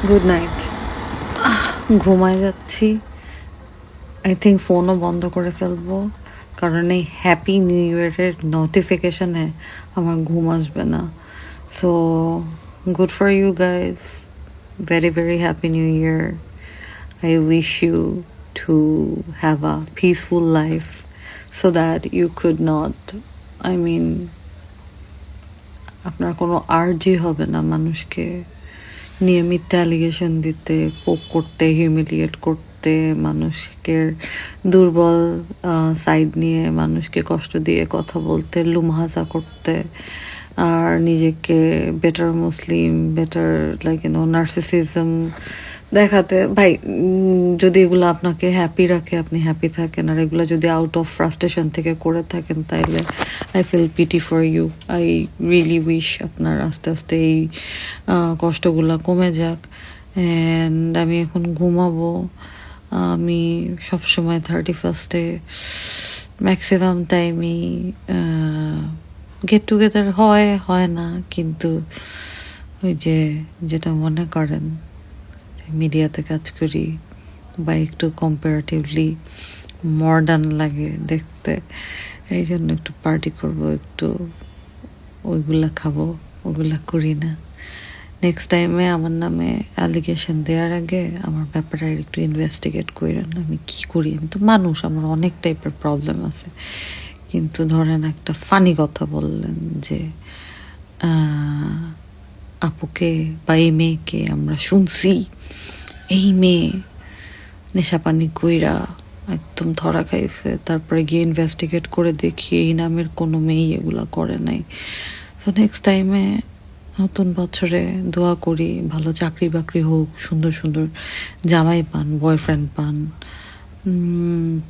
Good night. ঘুমায় যাচ্ছি। I think ফোনও বন্ধ করে ফেলবো, কারণ এই হ্যাপি নিউ ইয়ারের নোটিফিকেশানে আমার ঘুম আসবে না। So good for you guys, very very happy new year. I wish you to have a peaceful life so that you could not, I mean, আপনার কোনো আর্জি হবে না মানুষকে নিয়ে মিথ্যা অ্যালিগেশন দিতে, পোক করতে, হিউমিলিয়েট করতে, মানুষকে দুর্বল সাইড নিয়ে মানুষকে কষ্ট দিয়ে কথা বলতে, লুমহাজা করতে, আর নিজেকে বেটার মুসলিম, বেটার লাইক নার্সিসিজম দেখাতে। ভাই, যদি এগুলো আপনাকে হ্যাপি রাখে আপনি হ্যাপি থাকেন, আর এগুলো যদি আউট অফ ফ্রাস্ট্রেশন থেকে করে থাকেন তাইলে I feel pity for you. I really wish আপনার আস্তে আস্তে এই কষ্টগুলো কমে যাক। অ্যান্ড আমি এখন ঘুমাবো। আমি সবসময় 31st ম্যাক্সিমাম টাইমই গেট টুগেদার হয় না, কিন্তু ওই যে যেটা মনে করেন মিডিয়াতে কাজ করি বা একটু কম্পারেটিভলি মডার্ন লাগে দেখতে, এই জন্য একটু পার্টি করব, একটু ওইগুলা খাবো, ওগুলা করি না। নেক্সট টাইমে আমার নামে অ্যালিগেশন দেওয়ার আগে আমার ব্যাপারে একটু ইনভেস্টিগেট করেন। আমি কি করি, আমি তো মানুষ, আমার অনেক টাইপের প্রবলেম আছে। কিন্তু ধরেন একটা ফানি কথা বললেন যে আপুকে বা এই মেয়েকে আমরা শুনছি, এই মেয়ে নেশাপানি কইরা একদম ধরা খাইছে, তারপরে গিয়ে ইনভেস্টিগেট করে দেখি এই নামের কোনো মেয়েই এগুলা করে নাই। তো নেক্সট টাইমে নতুন বছরে দোয়া করি ভালো চাকরি বাকরি হোক, সুন্দর সুন্দর জামাই পান, বয়ফ্রেন্ড পান,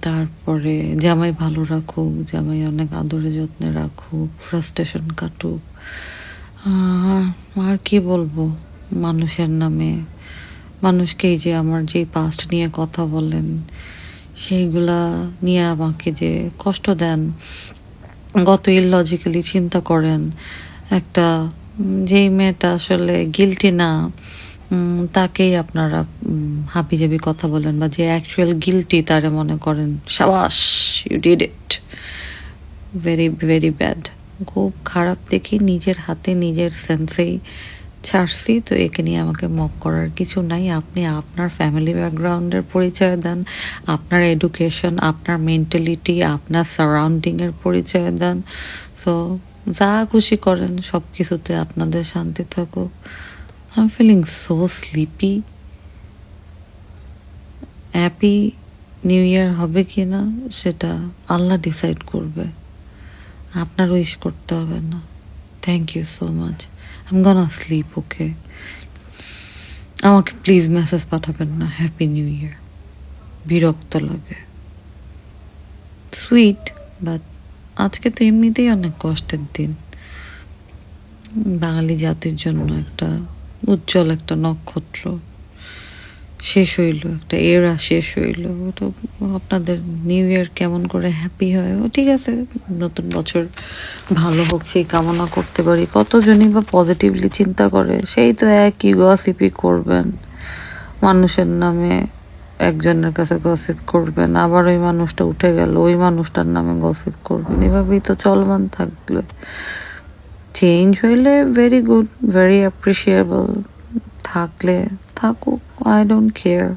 তারপরে জামাই ভালো রাখুক, জামাই অনেক আদরে যত্নে রাখুক, ফ্রাস্ট্রেশন কাটুক। আর কি বলবো, মানুষের নামে মানুষকেই যে আমার যে পাস্ট নিয়ে কথা বলেন সেইগুলা নিয়ে আমাকে যে কষ্ট দেন, গত ইললজিক্যালি চিন্তা করেন, একটা যেই মেয়েটা আসলে গিলটি না তাকেই আপনারা হাবিজাবি কথা বলেন, বা যে অ্যাকচুয়াল গিলটি তারে মনে করেন সাবাস you did it. Very very bad, খুব খারাপ দেখি। নিজের হাতে নিজের সেন্সেই ছাড়ছি, তো একে নিয়ে আমাকে মক করার কিছু নাই। আপনি আপনার ফ্যামিলি ব্যাকগ্রাউন্ডের পরিচয় দেন, আপনার এডুকেশন, আপনার মেন্টালিটি, আপনার সারাউন্ডিংয়ের পরিচয় দেন। সো যা খুশি করেন, সব কিছুতে আপনাদের শান্তি থাকুক। I am feeling so sleepy. Happy new year হবে কি না সেটা আল্লাহ ডিসাইড করবে, আপনার উইশ করতে হবে না। Thank you so much. I'm gonna sleep, okay? আমাকে প্লিজ মেসেজ পাঠাবেন না হ্যাপি নিউ ইয়ার, বিরক্ত লাগে। সুইট, বাট আজকে তো এমনিতেই অনেক কষ্টের দিন। বাঙালি জাতির জন্য একটা উজ্জ্বল একটা নক্ষত্র শেষ হইল, একটা এরা শেষ হইল। তো আপনাদের নিউ ইয়ার কেমন করে হ্যাপি হয়, ও ঠিক আছে, নতুন বছর ভালো হোক সেই কামনা করতে পারি। কতজনই বা পজিটিভলি চিন্তা করে, সেই তো একই গসিপই করবেন, মানুষের নামে একজনের কাছে গসিপ করবেন, আবার ওই মানুষটা উঠে গেল ওই মানুষটার নামে গসিপ করবেন, এভাবেই তো চলমান থাকলে। চেঞ্জ হইলে ভেরি গুড, ভেরি অ্যাপ্রিসিয়েবল, থাকলে থাকুক, আই ডোন্ট কেয়ার।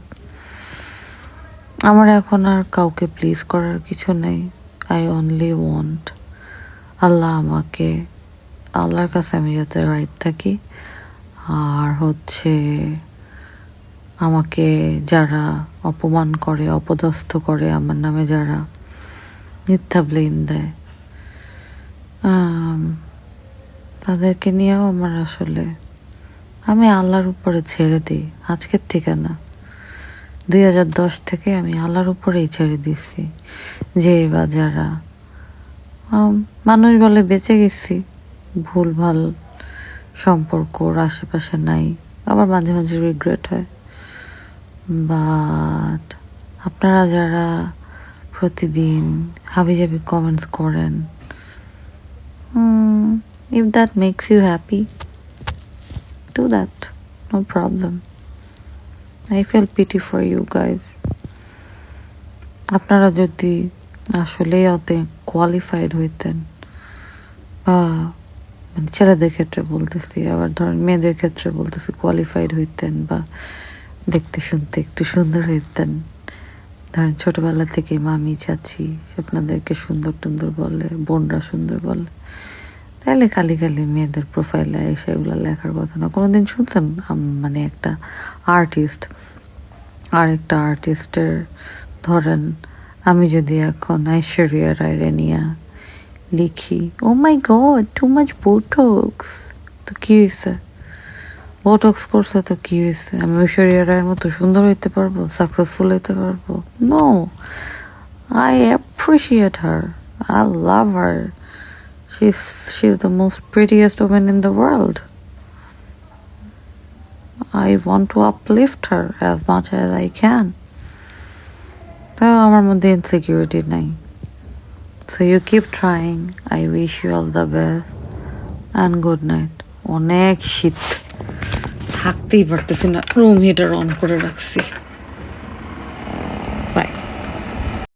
আমার এখন আর কাউকে প্লিজ করার কিছু নেই। আই অনলি ওয়ান্ট আমাকে, আল্লাহর কাছে আমি যাতে রাইট থাকি, আর হচ্ছে আমাকে যারা অপমান করে, অপদস্থ করে, আমার নামে যারা মিথ্যা ব্লেম দেয়, তাদেরকে নিয়েও আমার আসলে আমি আল্লাহর উপরে ছেড়ে দিই। আজকের থেকে না, 2010 থেকে আমি আল্লাহর উপরেই ছেড়ে দিচ্ছি। যে বা যারা মানুষ বলে বেঁচে গেছি, ভুলভাল সম্পর্ক ওর আশেপাশে নাই, আবার মাঝে মাঝে রিগ্রেট হয়। বাট আপনারা যারা প্রতিদিন হাবিজাবি কমেন্টস করেন, if that makes you happy, do that, no problem. I feel pity for you guys. আপনারা যদি আসলেই অতে কোয়ালিফাইড হইতেন, মানে ছেলেদের ক্ষেত্রে বলতেছি, আবার ধরেন মেয়েদের ক্ষেত্রে বলতেছি, কোয়ালিফাইড হইতেন বা দেখতে শুনতে একটু সুন্দর হইতেন, ধরেন ছোটবেলা থেকে মামি চাচি আপনাদেরকে সুন্দর টুন্দর বলে, বোনরা সুন্দর বলে, তাহলে খালি খালি মেয়েদের প্রোফাইলে এসে এগুলো লেখার কথা না। কোনোদিন শুনছেন মানে একটা আর্টিস্ট আর একটা আর্টিস্টের, ধরেন আমি যদি এখন ঐশ্বরিয়া রায় নিয়া লিখি, ও মাই গড টু মাচ বোটক্স, তো কি হয়েছে? বোটক্স করছে তো কি হয়েছে? আমি ঐশ্বরিয়া রায়ের মতো সুন্দর হইতে পারবো, সাকসেসফুল হইতে পারবো? No, I appreciate her, I love her, she's the most prettiest woman in the world. I want to uplift her as much as I can. তাও আমার মধ্যে ইনসিকিউরিটি নাই। So you keep trying. I wish you all the best and good night. অনেক শীত, থাকতেই পারতেছি না, room heater on করে রাখছি।